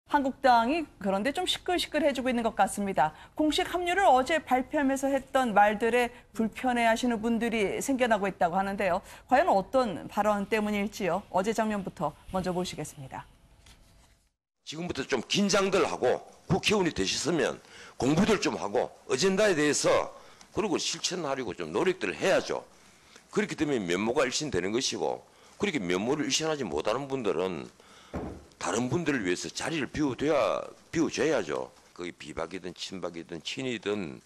한국당이 그런데 좀 시끌시끌해지고 있는 것 같습니다. 공식 합류를 어제 발표하면서 했던 말들에 불편해하시는 분들이 생겨나고 있다고 하는데요. 과연 어떤 발언 때문일지요. 어제 장면부터 먼저 보시겠습니다. 지금부터 좀 긴장들 하고 국회의원이 되셨으면 공부들 좀 하고 어젠다에 대해서 그리고 실천하려고 좀 노력들을 해야죠. 그렇기 때문에 면모가 일신되는 것이고 그렇게 면모를 일신하지 못하는 분들은 다른 분들을 위해서 자리를 비워줘야죠. 거기 비박이든 친박이든 친이든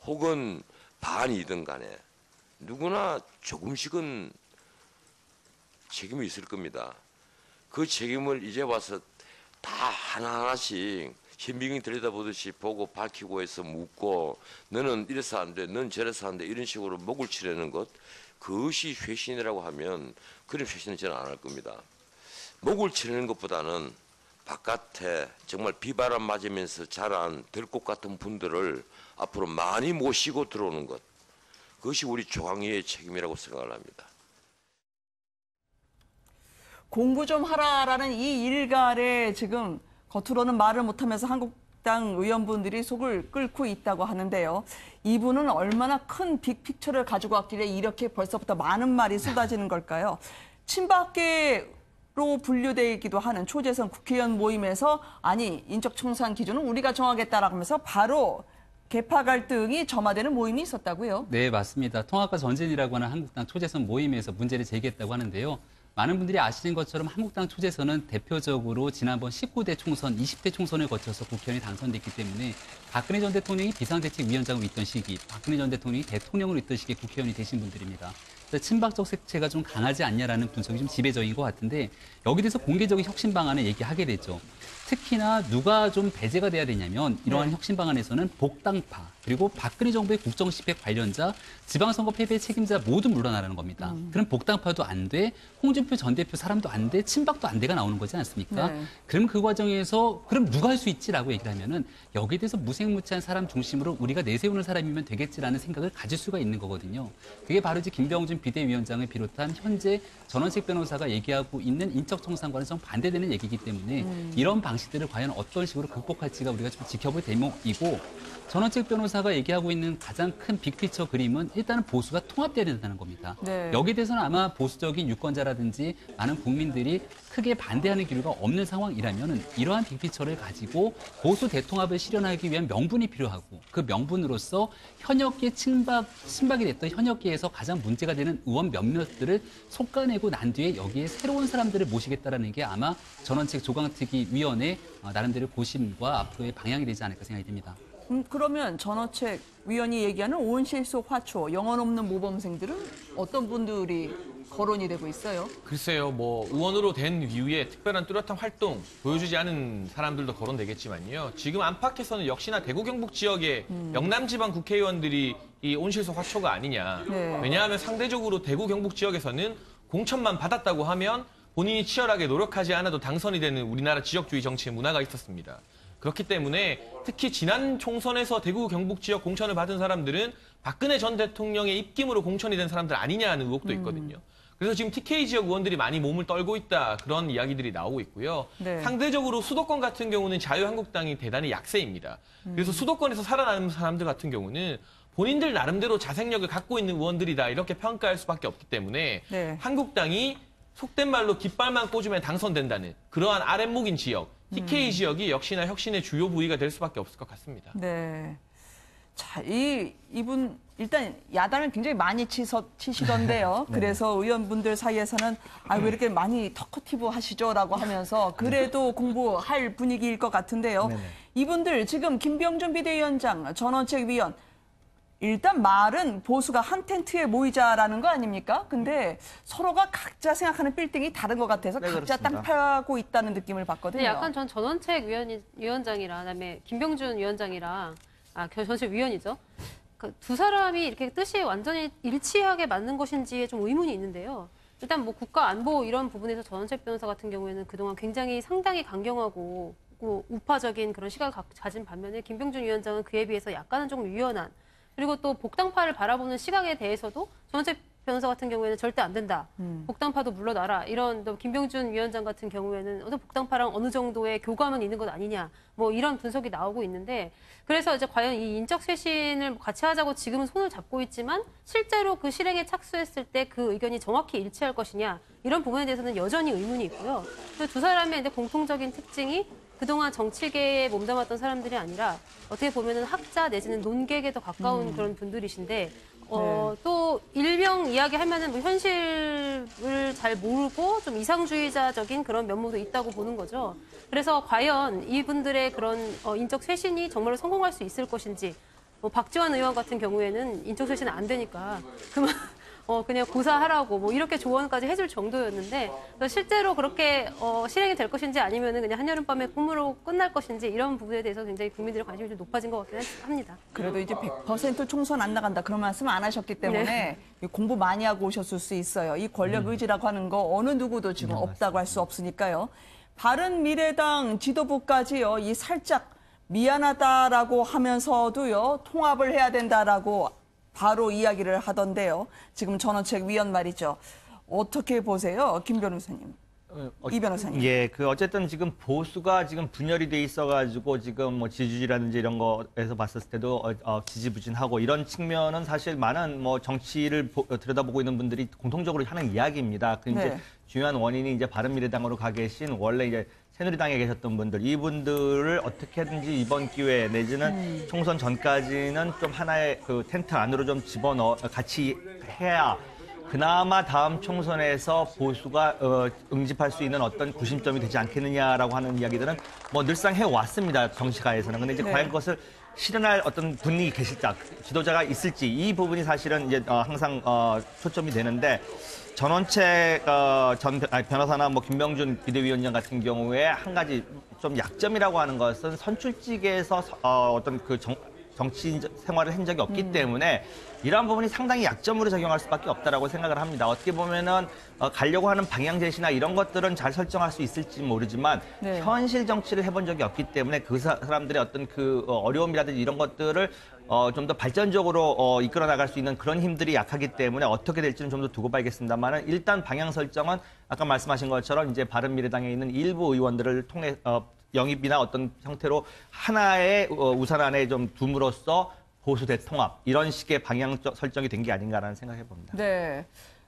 혹은 반이든 간에 누구나 조금씩은 책임이 있을 겁니다. 그 책임을 이제 와서 다 하나하나씩 현미경 들여다보듯이 보고 밝히고 해서 묻고 너는 이래서 안 돼, 넌 저래서 안 돼 이런 식으로 목을 치려는 것 그것이 쇄신이라고 하면 그런 쇄신은 저는 안 할 겁니다. 목을 치르는 것보다는 바깥에 정말 비바람 맞으면서 자란 들꽃 같은 분들을 앞으로 많이 모시고 들어오는 것 그것이 우리 조광의의 책임이라고 생각을 합니다. 공부 좀 하라라는 이 일갈에 지금 겉으로는 말을 못하면서 한국당 의원분들이 속을 끓고 있다고 하는데요. 이분은 얼마나 큰 빅픽처를 가지고 왔길래 이렇게 벌써부터 많은 말이 쏟아지는 걸까요? 친박계로 분류되기도 하는 초재선 국회의원 모임에서 아니 인적 청산 기준은 우리가 정하겠다라고 하면서 바로 계파 갈등이 점화되는 모임이 있었다고요? 네, 맞습니다. 통합과 전진이라고 하는 한국당 초재선 모임에서 문제를 제기했다고 하는데요. 많은 분들이 아시는 것처럼 한국당 초재선은 대표적으로 지난번 19대 총선, 20대 총선을 거쳐서 국회의원이 당선됐기 때문에 박근혜 전 대통령이 비상대책위원장으로 있던 시기, 박근혜 전 대통령이 대통령으로 있던 시기에 국회의원이 되신 분들입니다. 그래서 친박적 색채가 좀 강하지 않냐라는 분석이 좀 지배적인 것 같은데 여기 대해서 공개적인 혁신 방안을 얘기하게 됐죠. 특히나 누가 좀 배제가 돼야 되냐면 이러한 혁신 방안에서는 복당파 그리고 박근혜 정부의 국정집행 관련자, 지방선거 패배 책임자 모두 물러나라는 겁니다. 그럼 복당파도 안 돼, 홍준표 전 대표 사람도 안 돼, 친박도 안 돼가 나오는 거지 않습니까? 네. 그럼 그 과정에서 그럼 누가 할 수 있지라고 얘기를 하면은 여기에 대해서 무색무취한 사람 중심으로 우리가 내세우는 사람이면 되겠지라는 생각을 가질 수가 있는 거거든요. 그게 바로 이제 김병준 비대위원장을 비롯한 현재 전원책 변호사가 얘기하고 있는 인적청산과는 좀 반대되는 얘기이기 때문에 이런 방식들을 과연 어떤 식으로 극복할지가 우리가 좀 지켜볼 대목이고 전원책 변호사가 얘기하고 있는 가장 큰 빅피처 그림은 일단은 보수가 통합돼야 된다는 겁니다. 네. 여기에 대해서는 아마 보수적인 유권자라든지 많은 국민들이 크게 반대하는 기류가 없는 상황이라면 이러한 빅피처를 가지고 보수 대통합을 실현하기 위한 명분이 필요하고 그 명분으로서 현역계 친박이 됐던 현역계에서 가장 문제가 되는 의원 몇몇들을 솎아내고 난 뒤에 여기에 새로운 사람들을 모시겠다라는 게 아마 전원책 조강특위 위원회 나름대로 고심과 앞으로의 방향이 되지 않을까 생각이 듭니다. 그러면 전원책 위원이 얘기하는 온실속 화초, 영혼 없는 모범생들은 어떤 분들이 거론이 되고 있어요? 글쎄요, 의원으로 된 이후에 특별한 뚜렷한 활동 보여주지 않은 사람들도 거론되겠지만요. 지금 안팎에서는 역시나 대구 경북 지역의 영남지방 국회의원들이 이 온실속 화초가 아니냐. 네. 왜냐하면 상대적으로 대구 경북 지역에서는 공천만 받았다고 하면 본인이 치열하게 노력하지 않아도 당선이 되는 우리나라 지역주의 정치의 문화가 있었습니다. 그렇기 때문에 특히 지난 총선에서 대구 경북 지역 공천을 받은 사람들은 박근혜 전 대통령의 입김으로 공천이 된 사람들 아니냐는 의혹도 있거든요. 그래서 지금 TK 지역 의원들이 많이 몸을 떨고 있다 그런 이야기들이 나오고 있고요. 네. 상대적으로 수도권 같은 경우는 자유한국당이 대단히 약세입니다. 그래서 수도권에서 살아남은 사람들 같은 경우는 본인들 나름대로 자생력을 갖고 있는 의원들이다 이렇게 평가할 수밖에 없기 때문에 네. 한국당이 속된 말로 깃발만 꽂으면 당선된다는 그러한 아랫목인 지역, TK 지역이 역시나 혁신의 주요 부위가 될 수밖에 없을 것 같습니다. 네. 자, 이분 일단 야단을 굉장히 많이 치시던데요. 그래서 의원분들 사이에서는 왜 이렇게 많이 터커티브 하시죠라고 하면서 그래도 공부할 분위기일 것 같은데요. 네네. 이분들 지금 김병준 비대위원장, 전원책 위원 일단 말은 보수가 한 텐트에 모이자라는 거 아닙니까? 근데 서로가 각자 생각하는 빌딩이 다른 것 같아서 네, 각자 그렇습니다. 땅 파고 있다는 느낌을 받거든요. 근데 약간 전 전원책 위원장이랑 그다음에 김병준 위원장이랑 전원책 위원이죠. 그 두 사람이 이렇게 뜻이 완전히 일치하게 맞는 것인지에 좀 의문이 있는데요. 일단 국가 안보 이런 부분에서 전원책 변호사 같은 경우에는 그동안 굉장히 상당히 강경하고 우파적인 그런 시각을 가진 반면에 김병준 위원장은 그에 비해서 약간은 좀 유연한 그리고 또 복당파를 바라보는 시각에 대해서도 전원책 변호사 같은 경우에는 절대 안 된다. 복당파도 물러나라. 이런 또 김병준 위원장 같은 경우에는 어떤 복당파랑 어느 정도의 교감은 있는 것 아니냐. 뭐 이런 분석이 나오고 있는데 그래서 이제 과연 이 인적 쇄신을 같이 하자고 지금은 손을 잡고 있지만 실제로 그 실행에 착수했을 때 그 의견이 정확히 일치할 것이냐. 이런 부분에 대해서는 여전히 의문이 있고요. 또 두 사람의 이제 공통적인 특징이 그동안 정치계에 몸담았던 사람들이 아니라 어떻게 보면은 학자 내지는 논객에 더 가까운 그런 분들이신데 또 일명 이야기하면은 뭐 현실을 잘 모르고 좀 이상주의자적인 그런 면모도 있다고 보는 거죠. 그래서 과연 이분들의 그런 인적 쇄신이 정말로 성공할 수 있을 것인지 뭐 박지원 의원 같은 경우에는 인적 쇄신은 안 되니까 그냥 고사하라고 뭐 이렇게 조언까지 해줄 정도였는데 실제로 그렇게 실행이 될 것인지 아니면은 그냥 한여름밤의 꿈으로 끝날 것인지 이런 부분에 대해서 굉장히 국민들의 관심이 좀 높아진 것 같긴 합니다. 그래도 이제 100% 총선 안 나간다 그런 말씀 안 하셨기 때문에 공부 많이 하고 오셨을 수 있어요. 이 권력 의지라고 하는 거 어느 누구도 지금 없다고 할 수 없으니까요. 바른미래당 지도부까지요. 이 살짝 미안하다라고 하면서도요. 통합을 해야 된다라고 바로 이야기를 하던데요. 지금 전원책 위원 말이죠. 어떻게 보세요, 김 변호사님? 이 변호사님. 예, 어쨌든 지금 보수가 지금 분열이 돼 있어가지고 지금 뭐 지지율이라든지 이런 거에서 봤을 때도 지지부진하고 이런 측면은 사실 많은 뭐 정치를 들여다보고 있는 분들이 공통적으로 하는 이야기입니다. 그 이제 중요한 원인이 이제 바른미래당으로 가 계신 원래 이제 새누리당에 계셨던 분들, 이분들을 어떻게든지 이번 기회에 내지는 총선 전까지는 좀 하나의 그 텐트 안으로 좀 같이 해야 그나마 다음 총선에서 보수가 응집할 수 있는 어떤 구심점이 되지 않겠느냐라고 하는 이야기들은 뭐 늘상 해왔습니다. 정치가에서는. 근데 이제 과연 그것을 실현할 어떤 분이 계실지, 지도자가 있을지 이 부분이 사실은 이제 항상 초점이 되는데 전원책 변호사나 뭐 김병준 비대위원장 같은 경우에 한 가지 좀 약점이라고 하는 것은 선출직에서 어떤 그 정치 생활을 한 적이 없기 때문에 이러한 부분이 상당히 약점으로 작용할 수밖에 없다라고 생각을 합니다. 어떻게 보면은 가려고 하는 방향 제시나 이런 것들은 잘 설정할 수 있을지 모르지만 현실 정치를 해본 적이 없기 때문에 그 사람들의 어떤 그 어려움이라든지 이런 것들을 좀 더 발전적으로 이끌어 나갈 수 있는 그런 힘들이 약하기 때문에 어떻게 될지는 좀 더 두고 봐야겠습니다만은 일단 방향 설정은 아까 말씀하신 것처럼 이제 바른미래당에 있는 일부 의원들을 통해 영입이나 어떤 형태로 하나의 우산 안에 좀 둠으로써 보수 대통합 이런 식의 방향 설정이 된 게 아닌가라는 생각해 봅니다. 네.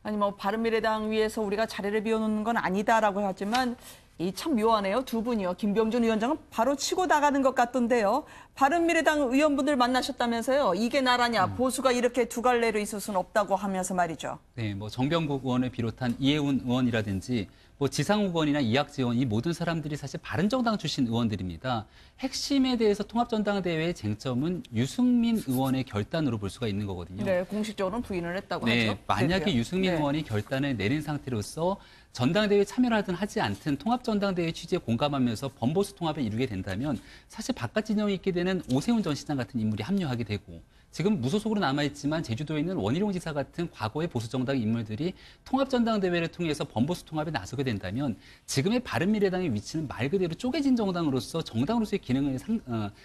아니 뭐 바른미래당 위에서 우리가 자리를 비워놓는 건 아니다라고 하지만 이 참 묘하네요. 두 분이요. 김병준 위원장은 바로 치고 나가는 것 같던데요. 바른미래당 의원분들 만나셨다면서요. 이게 나라냐. 보수가 이렇게 두 갈래로 있을 수는 없다고 하면서 말이죠. 네, 뭐 정병국 의원을 비롯한 이해운 의원이라든지 뭐 지상욱 의원이나 이학재 의원 이 모든 사람들이 사실 바른정당 출신 의원들입니다. 핵심에 대해서 통합전당대회의 쟁점은 유승민 의원의 결단으로 볼 수가 있는 거거든요. 네, 공식적으로는 부인을 했다고 네, 하죠. 만약에 유승민 의원이 결단을 내린 상태로서 전당대회에 참여를 하든 하지 않든 통합전당대회 취지에 공감하면서 범보수 통합을 이루게 된다면 사실 바깥 진영이 있게 되는 오세훈 전 시장 같은 인물이 합류하게 되고 지금 무소속으로 남아있지만 제주도에 있는 원희룡 지사 같은 과거의 보수정당 인물들이 통합전당대회를 통해서 범보수 통합에 나서게 된다면 지금의 바른미래당의 위치는 말 그대로 쪼개진 정당으로서의 기능을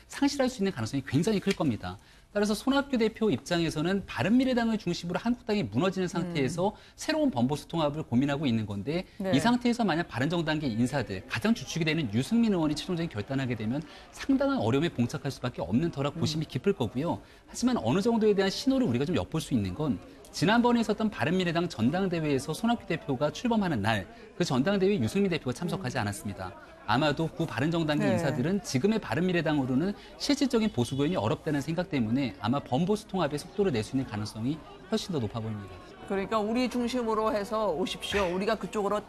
상실할 수 있는 가능성이 굉장히 클 겁니다. 따라서 손학규 대표 입장에서는 바른미래당을 중심으로 한국당이 무너지는 상태에서 새로운 범보수 통합을 고민하고 있는 건데 이 상태에서 만약 바른정당계 인사들 가장 주축이 되는 유승민 의원이 최종적인 결단하게 되면 상당한 어려움에 봉착할 수밖에 없는 터라 고심이 깊을 거고요. 하지만 어느 정도에 대한 신호를 우리가 좀 엿볼 수 있는 건 지난번에 있었던 바른미래당 전당대회에서 손학규 대표가 출범하는 날 그 전당대회에 유승민 대표가 참석하지 않았습니다. 아마도 구 바른정당계 인사들은 지금의 바른미래당으로는 실질적인 보수 구현이 어렵다는 생각 때문에 아마 범보수 통합에 속도를 낼 수 있는 가능성이 훨씬 더 높아 보입니다. 그러니까 우리 중심으로 해서 오십시오. 우리가 그쪽으로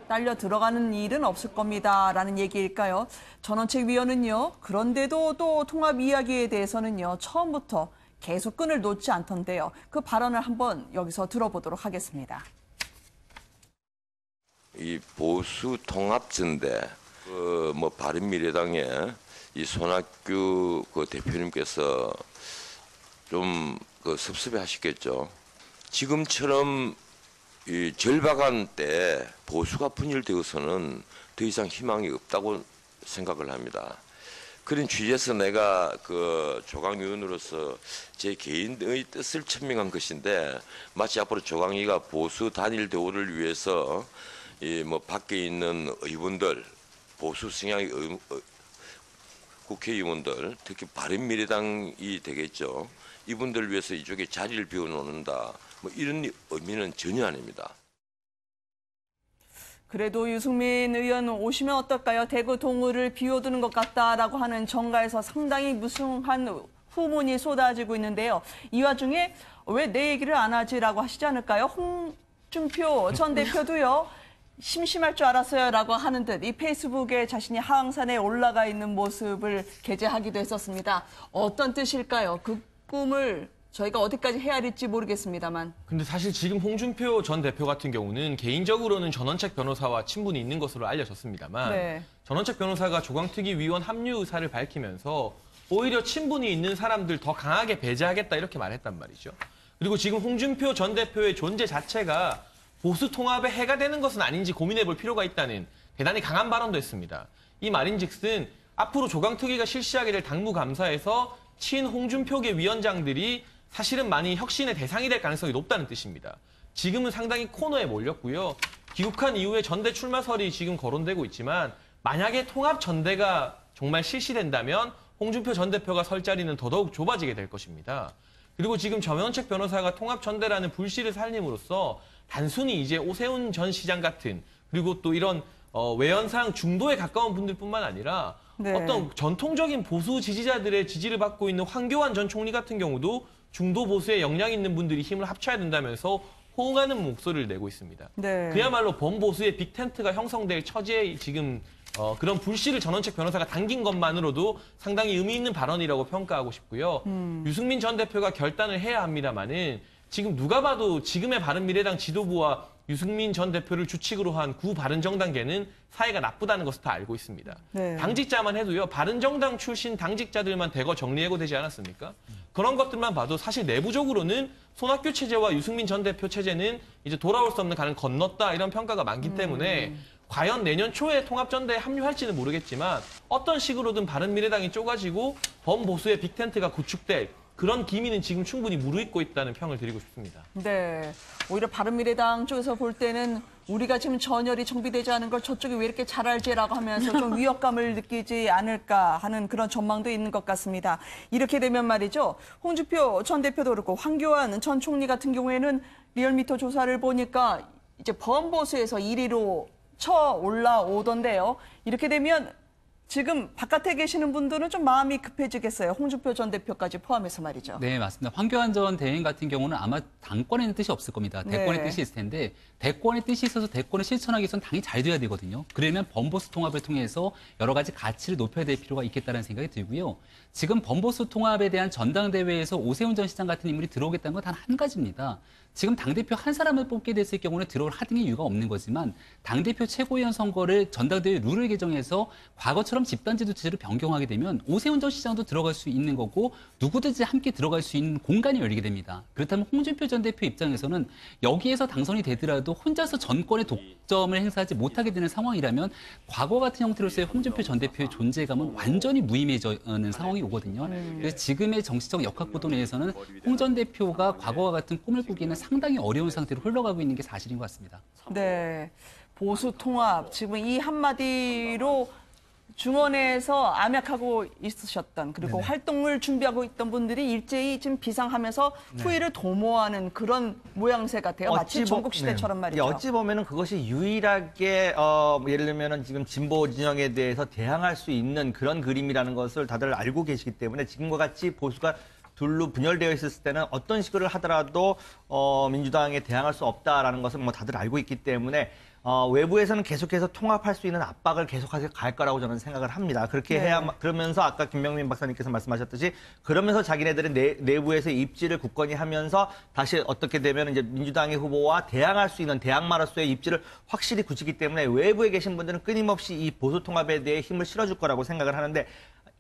딸려 들어가는 일은 없을 겁니다라는 얘기일까요? 전원책 위원은요. 그런데도 또 통합 이야기에 대해서는요. 처음부터 계속 끈을 놓지 않던데요. 그 발언을 한번 여기서 들어보도록 하겠습니다. 이 보수 통합전대 뭐 바른미래당의 이 손학규 그 대표님께서 좀 섭섭해하시겠죠. 지금처럼 이 절박한 때 보수가 분열되어서는 더 이상 희망이 없다고 생각을 합니다. 그런 취지에서 내가 그 조강위원으로서 제 개인의 뜻을 천명한 것인데 마치 앞으로 조강위가 보수 단일 대우를 위해서 이 뭐 밖에 있는 의원들 보수 성향의 국회의원들 특히 바른미래당이 되겠죠. 이분들을 위해서 이쪽에 자리를 비워놓는다. 뭐 이런 의미는 전혀 아닙니다. 그래도 유승민 의원 오시면 어떨까요? 대구 동구를 비워두는 것 같다라고 하는 정가에서 상당히 무성한 후문이 쏟아지고 있는데요. 이 와중에 왜 내 얘기를 안 하지라고 하시지 않을까요? 홍준표 전 대표도요. 심심할 줄 알았어요라고 하는 듯 이 페이스북에 자신이 하왕산에 올라가 있는 모습을 게재하기도 했었습니다. 어떤 뜻일까요? 그 꿈을 저희가 어디까지 헤아릴지 모르겠습니다만. 근데 사실 지금 홍준표 전 대표 같은 경우는 개인적으로는 전원책 변호사와 친분이 있는 것으로 알려졌습니다만 네. 전원책 변호사가 조광특위 위원 합류 의사를 밝히면서 오히려 친분이 있는 사람들 더 강하게 배제하겠다 이렇게 말했단 말이죠. 그리고 지금 홍준표 전 대표의 존재 자체가 보수 통합에 해가 되는 것은 아닌지 고민해 볼 필요가 있다는 대단히 강한 발언도 했습니다. 이 말인즉슨 앞으로 조광특위가 실시하게 될 당무감사에서 친홍준표계 위원장들이 사실은 많이 혁신의 대상이 될 가능성이 높다는 뜻입니다. 지금은 상당히 코너에 몰렸고요. 귀국한 이후에 전대 출마설이 지금 거론되고 있지만 만약에 통합 전대가 정말 실시된다면 홍준표 전 대표가 설 자리는 더더욱 좁아지게 될 것입니다. 그리고 지금 정현책 변호사가 통합 전대라는 불씨를 살림으로써 단순히 이제 오세훈 전 시장 같은 그리고 또 이런 외연상 중도에 가까운 분들뿐만 아니라 네. 어떤 전통적인 보수 지지자들의 지지를 받고 있는 황교안 전 총리 같은 경우도 중도 보수에 역량 있는 분들이 힘을 합쳐야 된다면서 호응하는 목소리를 내고 있습니다. 네. 그야말로 범보수의 빅텐트가 형성될 처지에 지금 그런 불씨를 전원책 변호사가 당긴 것만으로도 상당히 의미 있는 발언이라고 평가하고 싶고요. 유승민 전 대표가 결단을 해야 합니다만은 지금 누가 봐도 지금의 바른미래당 지도부와 유승민 전 대표를 주축으로 한 구바른정당계는 사이가 나쁘다는 것을 다 알고 있습니다. 네. 당직자만 해도요. 바른정당 출신 당직자들만 대거 정리해고되지 않았습니까? 그런 것들만 봐도 사실 내부적으로는 손학규 체제와 유승민 전 대표 체제는 이제 돌아올 수 없는 강을 건넜다 이런 평가가 많기 때문에 과연 내년 초에 통합전대에 합류할지는 모르겠지만 어떤 식으로든 바른미래당이 쪼가지고 범보수의 빅텐트가 구축될 그런 기미는 지금 충분히 무르익고 있다는 평을 드리고 싶습니다. 네. 오히려 바른미래당 쪽에서 볼 때는 우리가 지금 전열이 정비되지 않은 걸 저쪽이 왜 이렇게 잘 알지라고 하면서 좀 위협감을 느끼지 않을까 하는 그런 전망도 있는 것 같습니다. 이렇게 되면 말이죠. 홍준표 전 대표도 그렇고 황교안 전 총리 같은 경우에는 리얼미터 조사를 보니까 이제 범보수에서 1위로 쳐 올라오던데요. 이렇게 되면 지금 바깥에 계시는 분들은 좀 마음이 급해지겠어요. 홍준표 전 대표까지 포함해서 말이죠. 네, 맞습니다. 황교안 전 대행 같은 경우는 아마 당권에는 뜻이 없을 겁니다. 대권의 네. 뜻이 있을 텐데 대권의 뜻이 있어서 대권을 실천하기 위해서는 당이 잘 돼야 되거든요. 그러면 범보수 통합을 통해서 여러 가지 가치를 높여야 될 필요가 있겠다는 생각이 들고요. 지금 범보수 통합에 대한 전당대회에서 오세훈 전 시장 같은 인물이 들어오겠다는 건 단 한 가지입니다. 지금 당대표 한 사람을 뽑게 됐을 경우는 들어올 하등의 이유가 없는 거지만 당대표 최고위원 선거를 전당대회 룰을 개정해서 과거처럼 집단지도 체제로 변경하게 되면 오세훈 전 시장도 들어갈 수 있는 거고 누구든지 함께 들어갈 수 있는 공간이 열리게 됩니다. 그렇다면 홍준표 전 대표 입장에서는 여기에서 당선이 되더라도 혼자서 정권의 독점을 행사하지 못하게 되는 상황이라면 과거 같은 형태로서의 홍준표 전 대표의 존재감은 완전히 무의미해지는 상황이 오거든요. 그래서 지금의 정치적 역학구도 내에서는 홍 전 대표가 과거와 같은 꿈을 꾸기는 상당히 어려운 상태로 흘러가고 있는 게 사실인 것 같습니다. 네. 보수 통합. 지금 이 한마디로 중원에서 암약하고 있으셨던 그리고 활동을 준비하고 있던 분들이 일제히 지금 비상하면서 후위를 도모하는 그런 모양새 같아요. 마치 전국 시대처럼 말이죠. 어찌 보면은 그것이 유일하게 예를 들면은 지금 진보 진영에 대해서 대항할 수 있는 그런 그림이라는 것을 다들 알고 계시기 때문에 지금과 같이 보수가 둘로 분열되어 있었을 때는 어떤 식으로 하더라도 민주당에 대항할 수 없다라는 것을 뭐 다들 알고 있기 때문에 외부에서는 계속해서 통합할 수 있는 압박을 계속해서 갈 거라고 저는 생각을 합니다. 그렇게 해야 그러면서 아까 김명민 박사님께서 말씀하셨듯이 그러면서 자기네들은 내부에서 입지를 굳건히 하면서 다시 어떻게 되면 이제 민주당의 후보와 대항할 수 있는 대항마로서의 입지를 확실히 굳히기 때문에 외부에 계신 분들은 끊임없이 이 보수 통합에 대해 힘을 실어줄 거라고 생각을 하는데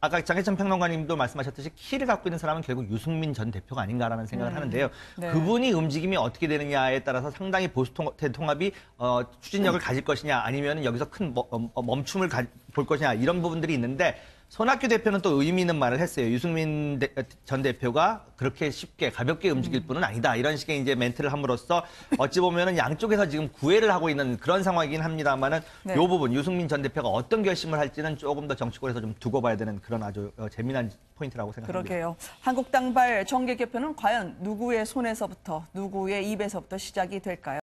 아까 장혜찬 평론가님도 말씀하셨듯이 키를 갖고 있는 사람은 결국 유승민 전 대표가 아닌가라는 생각을 하는데요. 네. 그분이 움직임이 어떻게 되느냐에 따라서 상당히 보수 대통합이 추진력을 가질 것이냐 아니면 여기서 큰 멈춤을 볼 것이냐 이런 부분들이 있는데 손학규 대표는 또 의미 있는 말을 했어요. 유승민 전 대표가 그렇게 쉽게 가볍게 움직일 분은 아니다. 이런 식의 이제 멘트를 함으로써 어찌 보면은 양쪽에서 지금 구애를 하고 있는 그런 상황이긴 합니다만은 네. 이 부분 유승민 전 대표가 어떤 결심을 할지는 조금 더 정치권에서 좀 두고 봐야 되는 그런 아주 재미난 포인트라고 생각합니다. 그러게요. 한국당발 정계 개편은 과연 누구의 손에서부터 누구의 입에서부터 시작이 될까요?